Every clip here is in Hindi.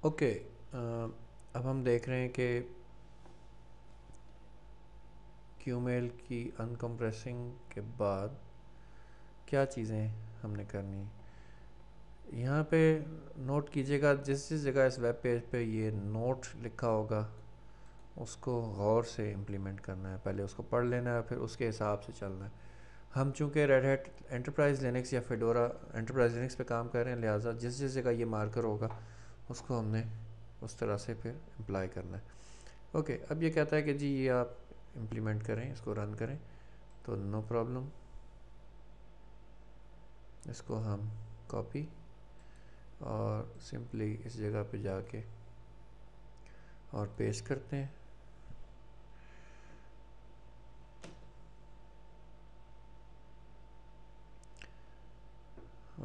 ओके। अब हम देख रहे हैं कि क्यूमेल की अनकम्प्रेसिंग के बाद क्या चीज़ें हमने करनी है। यहाँ पे नोट कीजिएगा, जिस जिस जगह इस वेब पेज पे ये नोट लिखा होगा उसको गौर से इम्प्लीमेंट करना है। पहले उसको पढ़ लेना है, फिर उसके हिसाब से चलना है। हम चूँकि रेड हैट एंटरप्राइज लिनक्स या फेडोरा एंटरप्राइज लिनक्स पे काम कर रहे हैं, लिहाजा जिस जिस जगह ये मार्कर होगा उसको हमने उस तरह से फिर अप्लाई करना है। ओके, अब ये कहता है कि जी ये आप इम्प्लीमेंट करें, इसको रन करें, तो नो प्रॉब्लम। इसको हम कॉपी और सिंपली इस जगह पे जाके और पेस्ट करते हैं।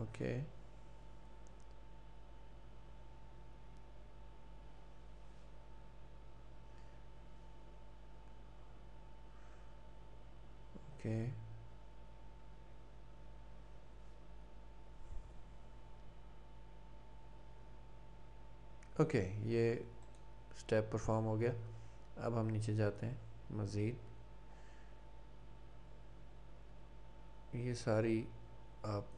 ओके, ओके, ओके, ये स्टेप परफॉर्म हो गया। अब हम नीचे जाते हैं, मज़ीद ये सारी आप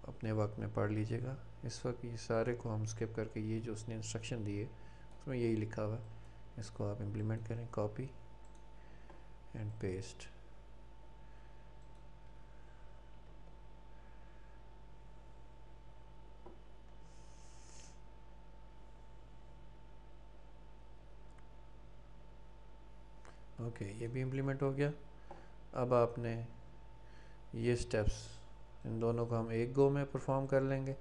अपने वक्त में पढ़ लीजिएगा। इस वक्त ये सारे को हम स्किप करके ये जो उसने इंस्ट्रक्शन दिए उसमें यही लिखा हुआ है, इसको आप इम्प्लीमेंट करें, कॉपी एंड पेस्ट। ओके, ये भी इम्प्लीमेंट हो गया। अब आपने ये स्टेप्स, इन दोनों को हम एक गो में परफॉर्म कर लेंगे,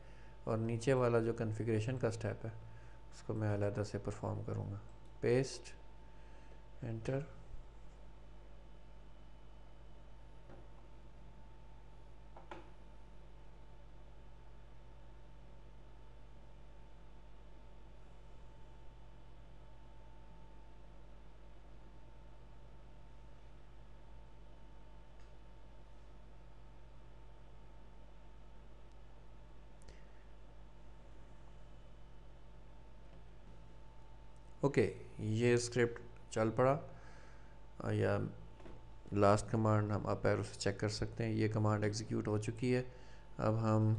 और नीचे वाला जो कॉन्फ़िगरेशन का स्टेप है उसको मैं अलग से परफॉर्म करूँगा। Paste, enter. ओके, ये स्क्रिप्ट चल पड़ा। या लास्ट कमांड हम अप एरो से चेक कर सकते हैं, ये कमांड एग्जीक्यूट हो चुकी है। अब हम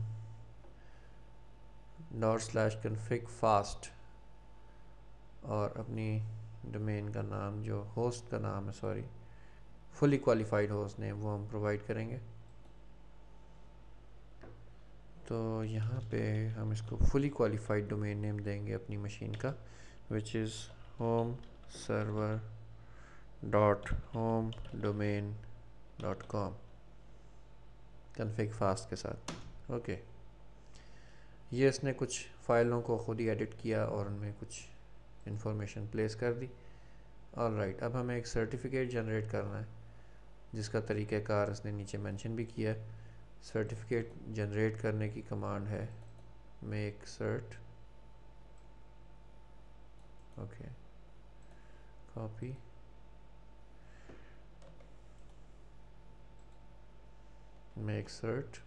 $config fast और अपनी डोमेन का नाम, जो होस्ट का नाम है, sorry, fully qualified host name, वो हम प्रोवाइड करेंगे। तो यहाँ पे हम इसको फुली क्वालिफाइड डोमेन नेम देंगे अपनी मशीन का, which is home server dot home domain dot com, config fast के साथ। ओके, ये इसने कुछ फ़ाइलों को ख़ुद ही एडिट किया और उनमें कुछ इंफॉर्मेशन प्लेस कर दी। ऑलराइट, अब हमें एक सर्टिफिकेट जनरेट करना है, जिसका तरीक़ाकार इसने नीचे मेंशन भी किया है। सर्टिफिकेट जनरेट करने की कमांड है make cert. Okay, copy, make cert.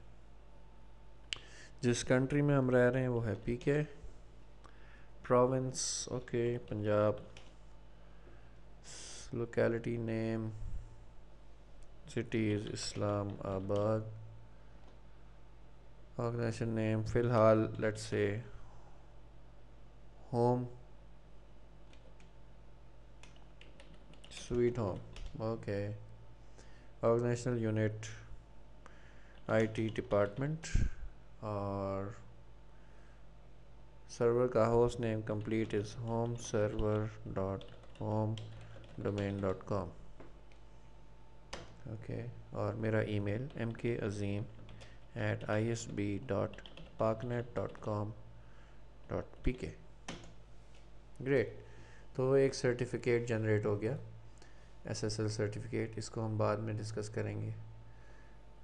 जिस कंट्री में हम रह रहे हैं वो है PK, province okay Punjab, locality name, city is Islamabad, organisation name फ़िलहाल let's say home sweet home. Okay, organisational unit IT department, और सर्वर का host name complete is home server dot home domain dot com. Okay, और मेरा ईमेल mkazim@isb.parknet.com.pk। ग्रेट, तो एक सर्टिफिकेट जनरेट हो गया, एसएसएल सर्टिफिकेट। इसको हम बाद में डिस्कस करेंगे।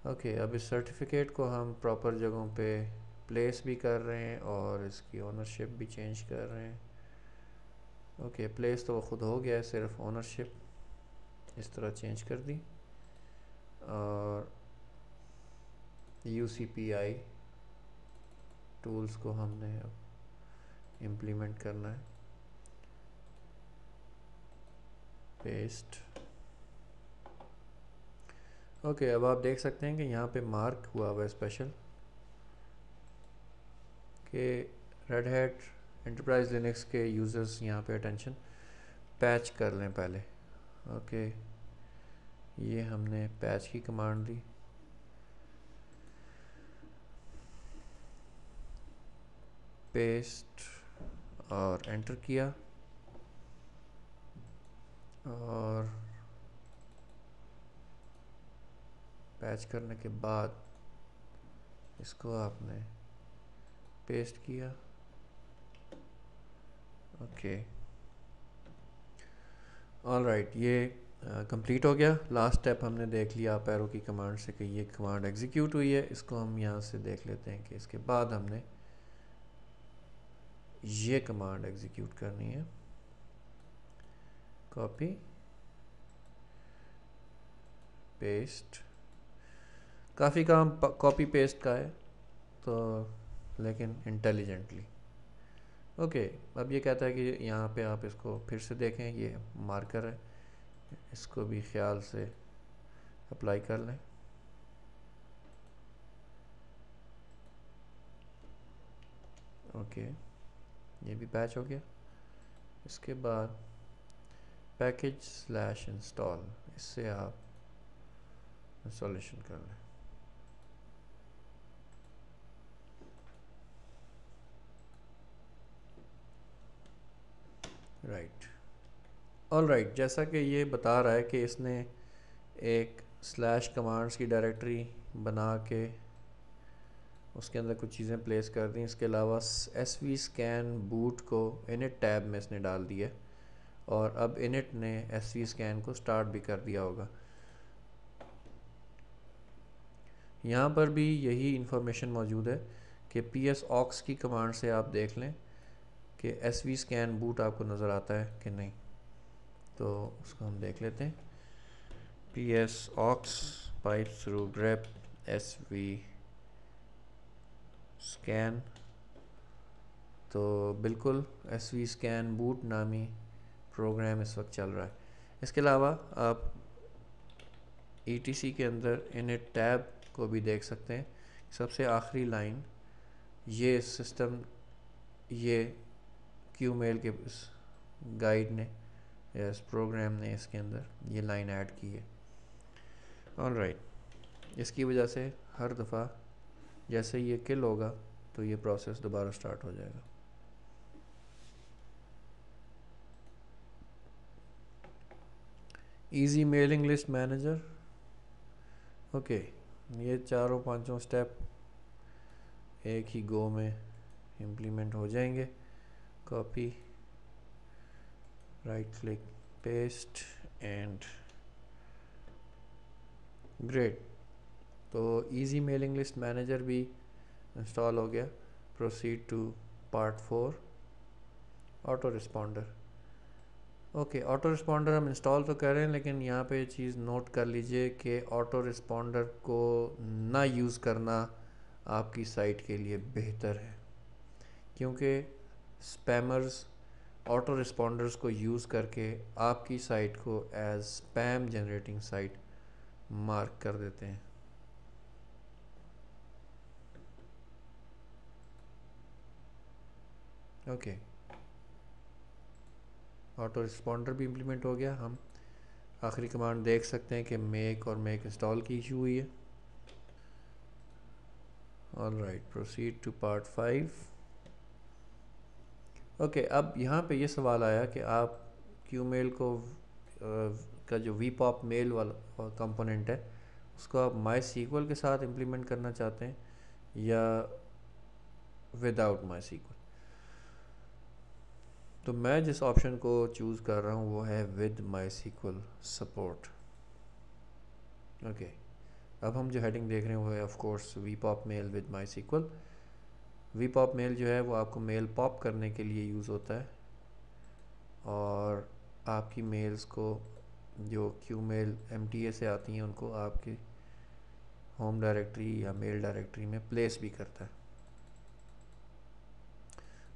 ओके, अब इस सर्टिफिकेट को हम प्रॉपर जगहों पे प्लेस भी कर रहे हैं और इसकी ओनरशिप भी चेंज कर रहे हैं। ओके, प्लेस तो वो ख़ुद हो गया है, सिर्फ ओनरशिप इस तरह चेंज कर दी। और UCPI टूल्स को हमने अब इम्प्लीमेंट करना है, पेस्ट। ओके, अब आप देख सकते हैं कि यहाँ पे मार्क हुआ हुआ है स्पेशल कि रेड हैट एंटरप्राइज लिनक्स के यूज़र्स यहाँ पे अटेंशन पैच कर लें पहले। ओके, ये हमने पैच की कमांड दी, पेस्ट और एंटर किया, और पैच करने के बाद इसको आपने पेस्ट किया। ओके, ऑल राइट, ये कंप्लीट हो गया। लास्ट स्टेप हमने देख लिया आप एरो की कमांड से कि ये कमांड एग्जीक्यूट हुई है। इसको हम यहाँ से देख लेते हैं कि इसके बाद हमने ये कमांड एग्जीक्यूट करनी है, कॉपी पेस्ट। काफ़ी काम कॉपी पेस्ट का है, तो लेकिन इंटेलिजेंटली। ओके, अब ये कहता है कि यहाँ पे आप इसको फिर से देखें, ये मार्कर है, इसको भी ख्याल से अप्लाई कर लें। ओके, ये भी पैच हो गया। इसके बाद package/install, इससे आप इंस्टॉलेशन कर लें। राइट, ऑल राइट, जैसा कि ये बता रहा है कि इसने एक स्लैश कमांड्स की डायरेक्टरी बना के उसके अंदर कुछ चीज़ें प्लेस कर दी। इसके अलावा svscan बूट को इनिट टैब में इसने डाल दिया, और अब इनिट ने svscan को स्टार्ट भी कर दिया होगा। यहाँ पर भी यही इंफॉर्मेशन मौजूद है कि psaux की कमांड से आप देख लें कि svscan बूट आपको नज़र आता है कि नहीं। तो उसको हम देख लेते हैं, psaux pipe through grep svscan। तो बिल्कुल svscan बूट नामी प्रोग्राम इस वक्त चल रहा है। इसके अलावा आप etc के अंदर init टैब को भी देख सकते हैं। सबसे आखिरी लाइन, ये सिस्टम, ये QMail के गाइड ने या इस प्रोग्राम ने इसके अंदर ये लाइन ऐड की है। ऑल राइट, इसकी वजह से हर दफ़ा जैसे ये किल होगा तो ये प्रोसेस दोबारा स्टार्ट हो जाएगा। Easy mailing list manager. Okay, ये चारों पांचों स्टेप एक ही गो में इम्प्लीमेंट हो जाएंगे। Copy, right click, paste and great. तो इजी मेलिंग लिस्ट मैनेजर भी इंस्टॉल हो गया। Proceed to part 4, auto responder. Okay, auto responder हम इंस्टॉल तो कर रहे हैं, लेकिन यहाँ पे चीज़ नोट कर लीजिए कि ऑटो रिस्पॉन्डर को ना यूज़ करना आपकी साइट के लिए बेहतर है, क्योंकि स्पैमर्स ऑटो रिस्पॉन्डर्स को यूज़ करके आपकी साइट को as spam generating site mark कर देते हैं। ओके, ऑटो रिस्पॉन्डर भी इम्प्लीमेंट हो गया। हम आखिरी कमांड देख सकते हैं कि मेक और मेक इंस्टॉल की इशू हुई है। All right, proceed to part 5। Okay, अब यहाँ पे ये सवाल आया कि आप QMail को का जो vpop मेल वाला कंपोनेंट है उसको आप MySQL के साथ इम्प्लीमेंट करना चाहते हैं या विदाउट MySQL। तो मैं जिस ऑप्शन को चूज़ कर रहा हूँ वो है विद MySQL सपोर्ट। ओके, अब हम जो हेडिंग देख रहे हैं वो है of course vpop mail with MySQL। vpop mail जो है वो आपको मेल पॉप करने के लिए यूज़ होता है, और आपकी मेल्स को जो QMail MTA से आती हैं उनको आपकी होम डायरेक्टरी या मेल डायरेक्टरी में प्लेस भी करता है।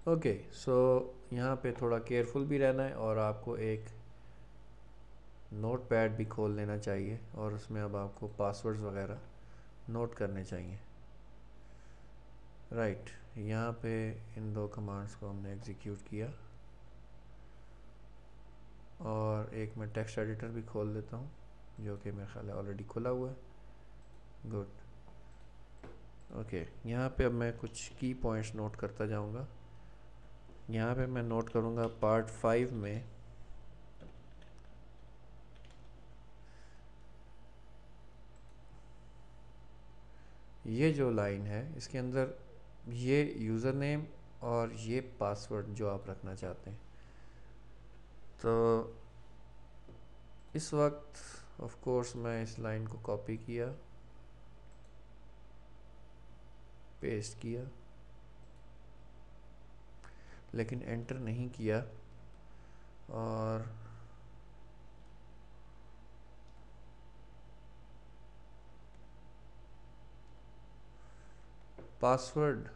ओके, सो यहाँ पे थोड़ा केयरफुल भी रहना है और आपको एक नोट पैड भी खोल लेना चाहिए और उसमें अब आपको पासवर्ड्स वगैरह नोट करने चाहिए। राइट, यहाँ पे इन दो कमांड्स को हमने एग्जीक्यूट किया और एक मैं टेक्स्ट एडिटर भी खोल देता हूँ जो कि मेरे ख्याल है ऑलरेडी खुला हुआ है। गुड। ओके, यहाँ पे अब मैं कुछ की पॉइंट्स नोट करता जाऊँगा। यहाँ पे मैं नोट करूँगा पार्ट 5 में ये जो लाइन है इसके अंदर ये यूज़र नेम और ये पासवर्ड जो आप रखना चाहते हैं। तो इस वक्त ऑफ कोर्स मैं इस लाइन को कॉपी किया, पेस्ट किया, लेकिन एंटर नहीं किया और पासवर्ड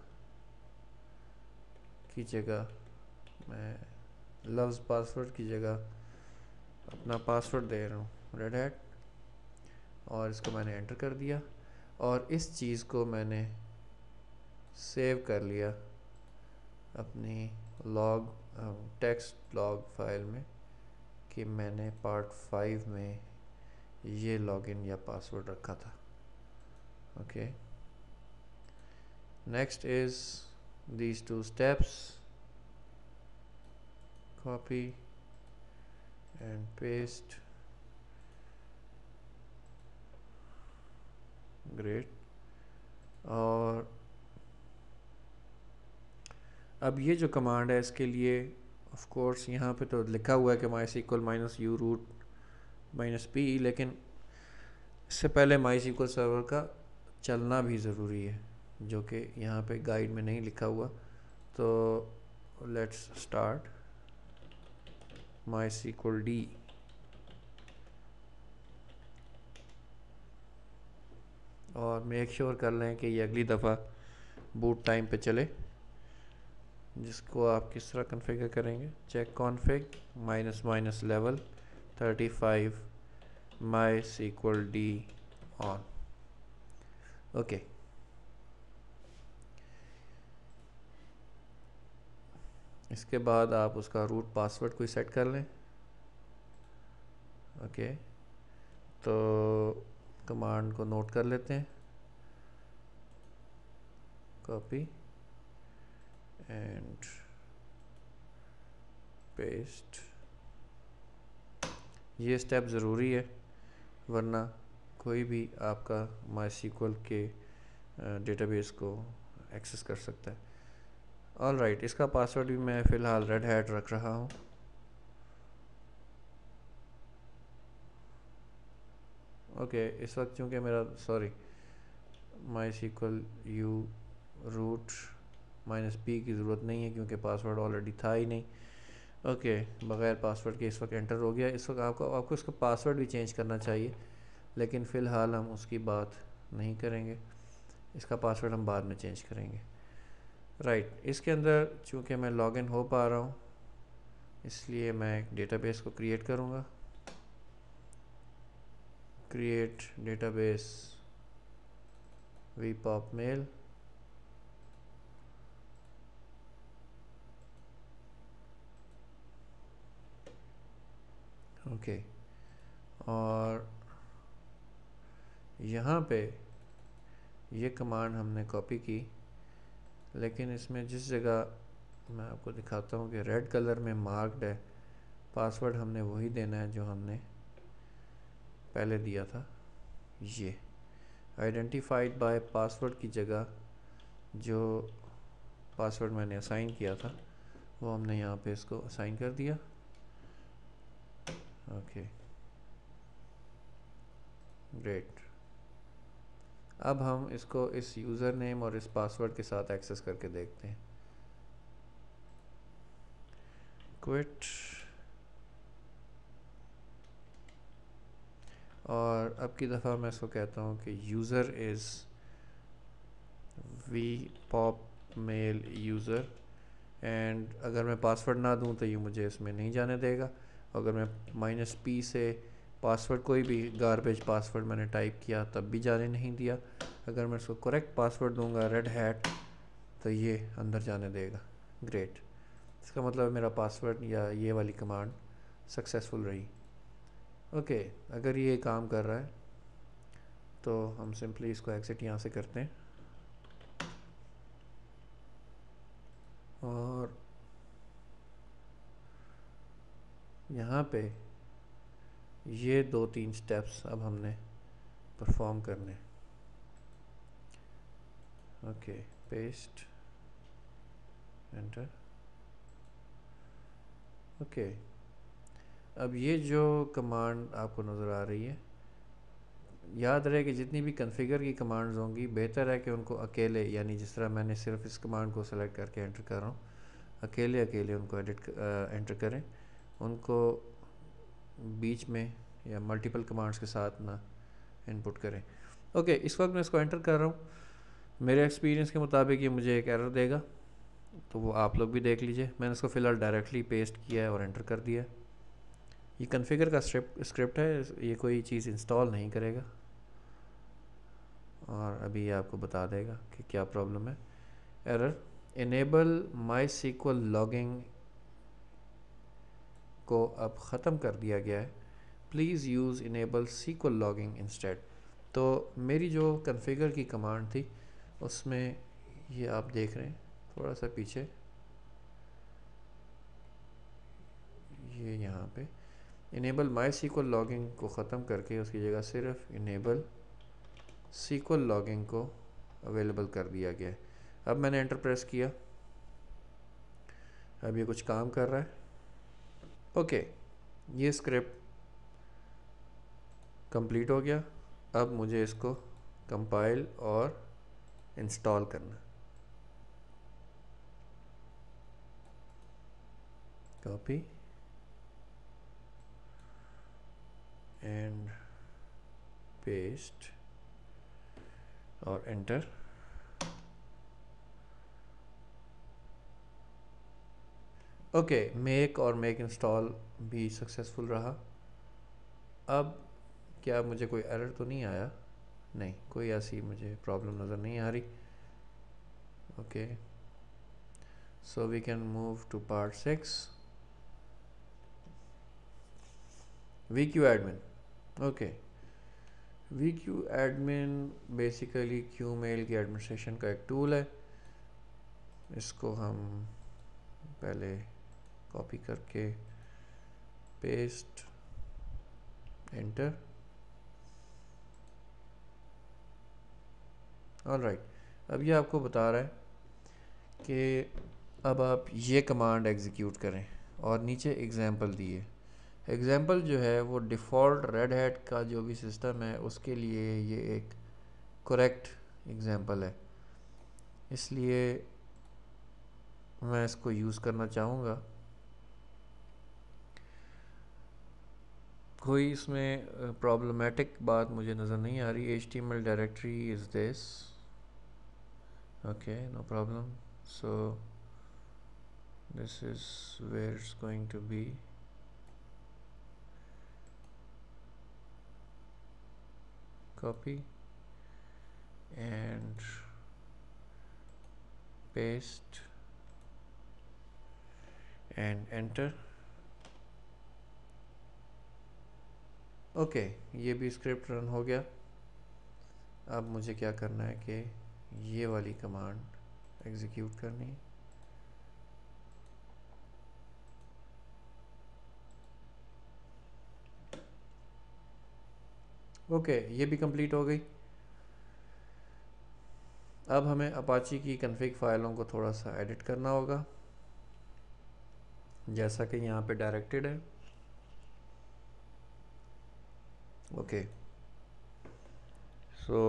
की जगह मैं लव्स पासवर्ड की जगह अपना पासवर्ड दे रहा हूँ रेड हैट और इसको मैंने एंटर कर दिया और इस चीज़ को मैंने सेव कर लिया अपनी लॉग टेक्स्ट लॉग फाइल में कि मैंने पार्ट 5 में ये लॉगिन या पासवर्ड रखा था। Okay, next is these two steps, copy and paste. Great. और अब ये जो कमांड है इसके लिए ऑफ कोर्स यहाँ पे तो लिखा हुआ है कि MySQL -u root -p, लेकिन इससे पहले MySQL सर्वर का चलना भी ज़रूरी है जो कि यहाँ पे गाइड में नहीं लिखा हुआ। तो लेट्स स्टार्ट MySQL d और मेक श्योर कर लें कि ये अगली दफ़ा बूट टाइम पे चले, जिसको आप किस तरह कॉन्फ़िगर करेंगे। Check config -level 35 MySQL d on. Okay, इसके बाद आप उसका रूट पासवर्ड कोई सेट कर लें। ओके, तो कमांड को नोट कर लेते हैं, कॉपी एंड पेस्ट। ये स्टेप ज़रूरी है वरना कोई भी आपका MySQL के डेटाबेस को एक्सेस कर सकता है। ऑल राइट, इसका पासवर्ड भी मैं फ़िलहाल रेड हैट रख रहा हूँ। ओके, इस वक्त चूँकि मेरा MySQL u root -p की ज़रूरत नहीं है क्योंकि पासवर्ड ऑलरेडी था ही नहीं। ओके, बग़ैर पासवर्ड के इस वक्त एंटर हो गया। इस वक्त आपको इसका पासवर्ड भी चेंज करना चाहिए, लेकिन फ़िलहाल हम उसकी बात नहीं करेंगे। इसका पासवर्ड हम बाद में चेंज करेंगे। राइट, इसके अंदर चूँकि मैं लॉगिन हो पा रहा हूँ इसलिए मैं एक डेटाबेस को क्रिएट करूँगा। Create database vpop mail। Okay, और यहाँ पे ये कमांड हमने कॉपी की, लेकिन इसमें जिस जगह मैं आपको दिखाता हूँ कि रेड कलर में मार्क्ड है, पासवर्ड हमने वही देना है जो हमने पहले दिया था। ये आइडेंटिफाइड बाय पासवर्ड की जगह जो पासवर्ड मैंने असाइन किया था वो हमने यहाँ पे इसको असाइन कर दिया। Okay, great. अब हम इसको इस यूज़र नेम और इस पासवर्ड के साथ एक्सेस करके देखते हैं। क्विट, और अब की दफ़ा मैं इसको कहता हूँ कि user is vpop mail user and अगर मैं पासवर्ड ना दूं तो ये मुझे इसमें नहीं जाने देगा। अगर मैं -p से पासवर्ड कोई भी गारबेज पासवर्ड मैंने टाइप किया तब भी जाने नहीं दिया। अगर मैं इसको करेक्ट पासवर्ड दूंगा रेड हैट तो ये अंदर जाने देगा। ग्रेट, इसका मतलब मेरा पासवर्ड या ये वाली कमांड सक्सेसफुल रही। ओके, अगर ये काम कर रहा है तो हम सिंपली इसको एग्जिट यहाँ से करते हैं और यहाँ पे ये 2-3 स्टेप्स अब हमने परफॉर्म करने। Okay, paste, enter. ओके, अब ये जो कमांड आपको नज़र आ रही है, याद रहे कि जितनी भी कॉन्फ़िगर की कमांड्स होंगी बेहतर है कि उनको अकेले, यानी जिस तरह मैंने सिर्फ इस कमांड को सेलेक्ट करके एंटर कर रहा हूँ, अकेले अकेले उनको एंटर करें, उनको बीच में या मल्टीपल कमांड्स के साथ ना इनपुट करें। ओके, इस वक्त मैं इसको एंटर कर रहा हूँ। मेरे एक्सपीरियंस के मुताबिक ये मुझे एक एरर देगा, तो वो आप लोग भी देख लीजिए। मैंने इसको फ़िलहाल डायरेक्टली पेस्ट किया है और एंटर कर दिया। ये कॉन्फ़िगर का स्क्रिप्ट है, ये कोई चीज़ इंस्टॉल नहीं करेगा और अभी ये आपको बता देगा कि क्या प्रॉब्लम है। एरर, इनेबल माईएसक्यूएल लॉगिंग को अब ख़त्म कर दिया गया है, please use enable SQL logging instead. तो मेरी जो कॉन्फ़िगर की कमांड थी उसमें ये आप देख रहे हैं थोड़ा सा पीछे, ये यहाँ पे इनेबल माईएसक्यूएल लॉगिंग को ख़त्म करके उसकी जगह सिर्फ इनेबल SQL लॉगिंग को अवेलेबल कर दिया गया है। अब मैंने एंटर प्रेस किया, अब ये कुछ काम कर रहा है। ओके, ये स्क्रिप्ट कंप्लीट हो गया। अब मुझे इसको कंपाइल और इंस्टॉल करना। कॉपी एंड पेस्ट और एंटर। ओके, मेक और मेक इंस्टॉल भी सक्सेसफुल रहा। अब क्या मुझे कोई एरर तो नहीं आया? नहीं, कोई ऐसी मुझे प्रॉब्लम नज़र नहीं आ रही। Okay, so we can move to part 6, VQ admin. Okay, VQ admin basically qmail की एडमिनिस्ट्रेशन का एक टूल है। इसको हम पहले कॉपी करके पेस्ट, एंटर। ऑलराइट, अब ये आपको बता रहा है कि अब आप ये कमांड एग्जीक्यूट करें और नीचे एग्जांपल दिए। एग्जांपल जो है वो डिफ़ॉल्ट रेड हैट का जो भी सिस्टम है उसके लिए ये एक करेक्ट एग्जांपल है, इसलिए मैं इसको यूज़ करना चाहूँगा। कोई इसमें प्रॉब्लमेटिक बात मुझे नज़र नहीं आ रही। HTML directory is this, okay, no problem. So this is where it's going to be. Copy and paste and enter। Okay, ये भी स्क्रिप्ट रन हो गया। अब मुझे क्या करना है कि ये वाली कमांड एग्जीक्यूट करनी है। ओके, ये भी कंप्लीट हो गई। अब हमें अपाची की कॉन्फ़िग फाइलों को थोड़ा सा एडिट करना होगा, जैसा कि यहाँ पे डायरेक्टेड है। ओके, सो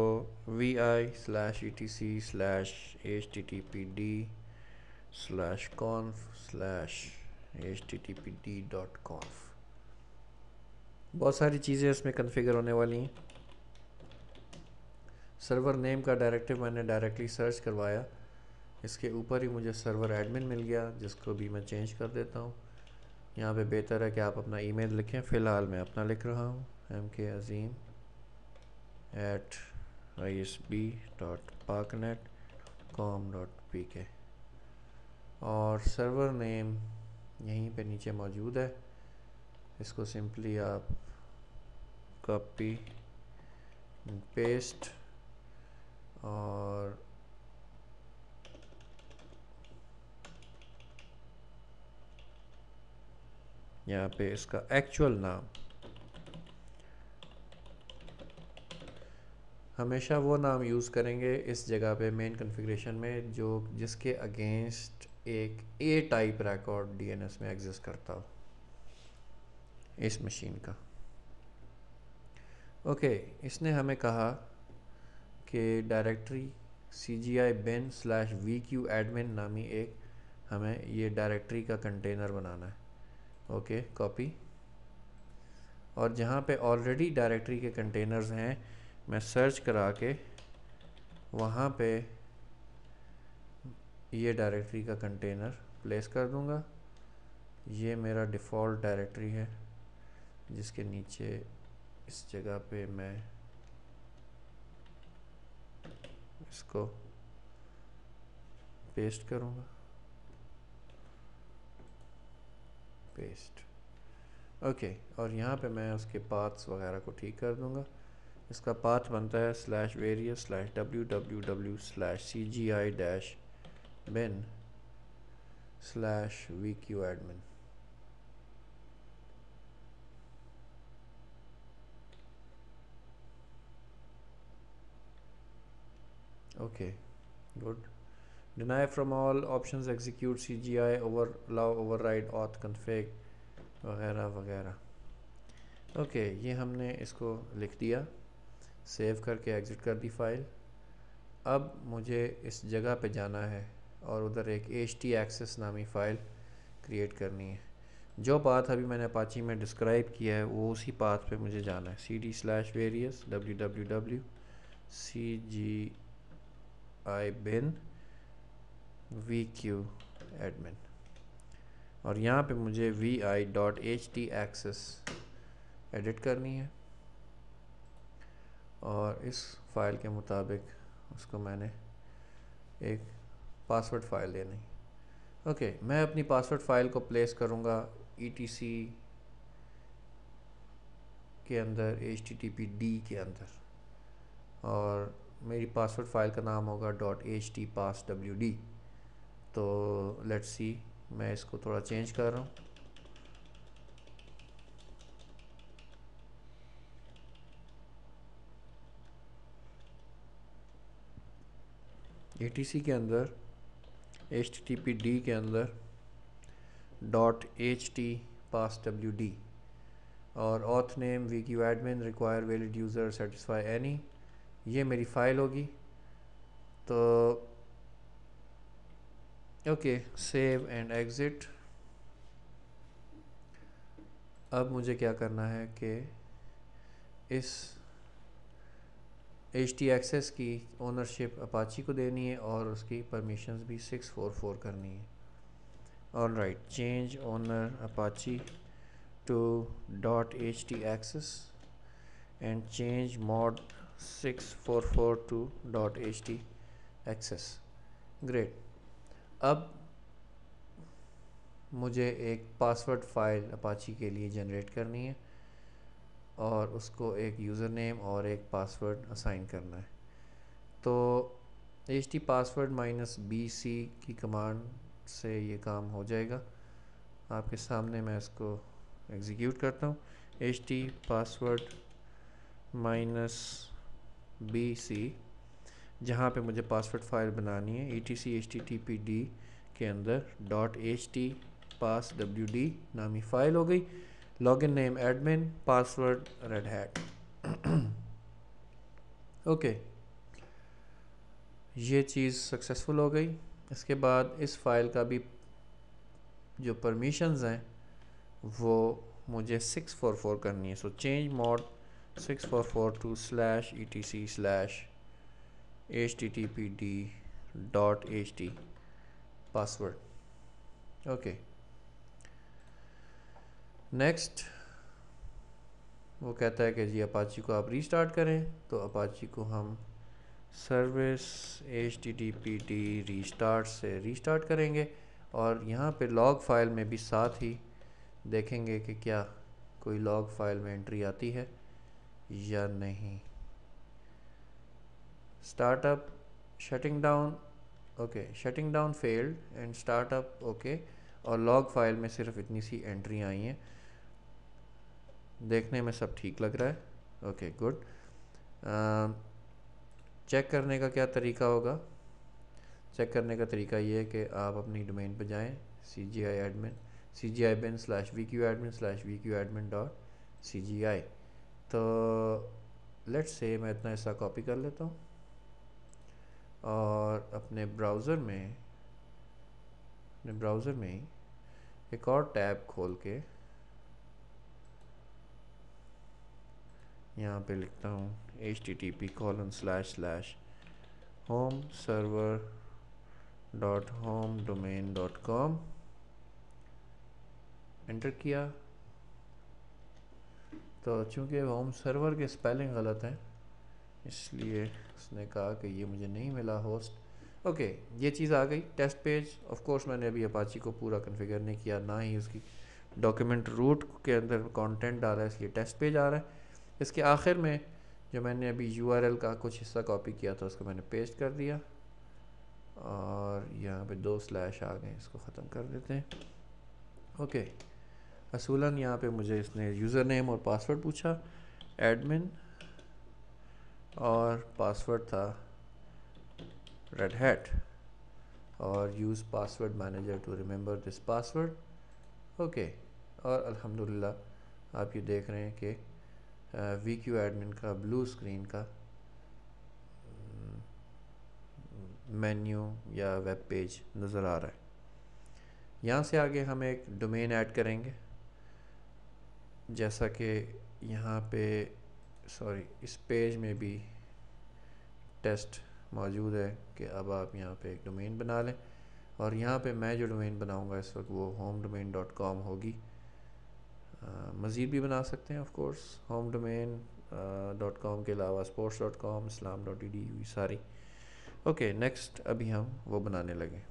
vi/etc/httpd/conf/httpd.conf। बहुत सारी चीज़ें इसमें कॉन्फ़िगर होने वाली हैं। सर्वर नेम का डायरेक्टिव मैंने डायरेक्टली सर्च करवाया इसके ऊपर ही मुझे सर्वर एडमिन मिल गया, जिसको भी मैं चेंज कर देता हूँ। यहाँ पे बेहतर है कि आप अपना ईमेल लिखें, फ़िलहाल मैं अपना लिख रहा हूँ mkazim@isb.parknet.com.pk और सर्वर नेम यहीं पे नीचे मौजूद है। इसको सिंपली आप कॉपी पेस्ट और यहाँ पे इसका एक्चुअल नाम, हमेशा वो नाम यूज़ करेंगे इस जगह पे मेन कॉन्फ़िगरेशन में जो जिसके अगेंस्ट एक ए टाइप रिकॉर्ड डीएनएस में एग्जिस्ट करता हो इस मशीन का। ओके, इसने हमें कहा कि डायरेक्टरी cgi bin/vqadmin नामी एक हमें ये डायरेक्टरी का कंटेनर बनाना है। ओके, कॉपी, और जहाँ पे ऑलरेडी डायरेक्टरी के कंटेनर्स हैं मैं सर्च करा के वहाँ पे ये डायरेक्टरी का कंटेनर प्लेस कर दूँगा। ये मेरा डिफ़ॉल्ट डायरेक्टरी है जिसके नीचे इस जगह पे मैं इसको पेस्ट करूँगा, पेस्ट। ओके, और यहाँ पे मैं उसके पाथ्स वगैरह को ठीक कर दूँगा। इसका पाथ बनता है /various/www/cgi-bin/vqadmin। Okay, good. Deny from all options, execute CGI, allow override auth config वगैरह वगैरह। ओके, ये हमने इसको लिख दिया, सेव करके एग्ज़िट कर दी फाइल। अब मुझे इस जगह पे जाना है और उधर एक htaccess नामी फ़ाइल क्रिएट करनी है। जो पाथ अभी मैंने अपाची में डिस्क्राइब किया है वो उसी पाथ पे मुझे जाना है, cd/various www.cgi-bin/vqadmin, और यहाँ पे मुझे vi.htaccess एडिट करनी है और इस फाइल के मुताबिक उसको मैंने एक पासवर्ड फ़ाइल देनी। ओके, मैं अपनी पासवर्ड फ़ाइल को प्लेस करूँगा etc के अंदर, httpd के अंदर, और मेरी पासवर्ड फ़ाइल का नाम होगा .htpasswd। तो लेट्स सी, मैं इसको थोड़ा चेंज कर रहा हूँ। etc के अंदर, httpd के अंदर .htpasswd, और auth name vqadmin, require valid user, satisfy any, ये मेरी फ़ाइल होगी। तो ओके, सेव एंड एग्ज़िट। अब मुझे क्या करना है कि इस htaccess की ओनरशिप अपाची को देनी है और उसकी परमिशंस भी 644 करनी है। All right, change owner Apache to .htaccess and change mod 644 to .htaccess। Great. अब मुझे एक पासवर्ड फ़ाइल अपाची के लिए जनरेट करनी है और उसको एक यूज़र नेम और एक पासवर्ड असाइन करना है। तो htpassword-bc की कमांड से ये काम हो जाएगा। आपके सामने मैं इसको एग्जीक्यूट करता हूँ। htpassword-bc, जहाँ पे मुझे पासवर्ड फ़ाइल बनानी है, etc httpd के अंदर .htpasswd नामी फ़ाइल हो गई। Login name admin, password red hat. Okay, ये चीज़ सक्सेसफुल हो गई। इसके बाद इस फाइल का भी जो परमिशंस हैं वो मुझे 644 करनी है। So change mode 644 to /etc/httpd dot H T password. Okay, next वो कहता है कि जी अपाची को आप रीस्टार्ट करें, तो अपाची को हम सर्विस httpd रीस्टार्ट से रीस्टार्ट करेंगे और यहाँ पे लॉग फाइल में भी साथ ही देखेंगे कि क्या कोई लॉग फाइल में एंट्री आती है या नहीं। Startup shutting down, okay, shutting down failed and startup okay, और लॉग फाइल में सिर्फ इतनी सी एंट्री आई हैं, देखने में सब ठीक लग रहा है। Okay good. चेक करने का क्या तरीका होगा? चेक करने का तरीका ये है कि आप अपनी डोमेन पर जाएं, cgi-bin/vqadmin/vqadmin.cgi। तो लेट्स से मैं इतना हिस्सा कॉपी कर लेता हूँ और अपने ब्राउज़र में ही एक और टैब खोल के यहाँ पे लिखता हूँ http://homeserver.homedomain.com, एंटर किया। तो चूँकि होम सर्वर के स्पेलिंग गलत हैं इसलिए उसने कहा कि ये मुझे नहीं मिला होस्ट। ओके, ये चीज़ आ गई। टेस्ट पेज, ऑफ कोर्स मैंने अभी अपाची को पूरा कॉन्फ़िगर नहीं किया, ना ही उसकी डॉक्यूमेंट रूट के अंदर कंटेंट डाला है, इसलिए टेस्ट पेज आ रहा है। इसके आखिर में जो मैंने अभी यूआरएल का कुछ हिस्सा कॉपी किया था उसको मैंने पेस्ट कर दिया और यहाँ पे 2 स्लैश आ गए, इसको ख़त्म कर देते हैं। ओके, असूलन यहाँ पे मुझे इसने यूज़र नेम और पासवर्ड पूछा, एडमिन, और पासवर्ड था रेड हैट, और use password manager to remember this password. Okay, और अल्हम्दुलिल्लाह आप ये देख रहे हैं कि वीक्यू एडमिन का ब्लू स्क्रीन का मेन्यू या वेब पेज नज़र आ रहा है। यहाँ से आगे हम एक डोमेन ऐड करेंगे, जैसा कि यहाँ पे इस पेज में भी टेस्ट मौजूद है कि अब आप यहाँ पे एक डोमेन बना लें, और यहाँ पे मैं जो डोमेन बनाऊँगा इस वक्त वो homedomain.com होगी। मज़ीद भी बना सकते हैं ऑफ कोर्स, homedomain.com के अलावा sports.com, islam.edu सारी। ओके, नेक्स्ट अभी हम वो बनाने लगे।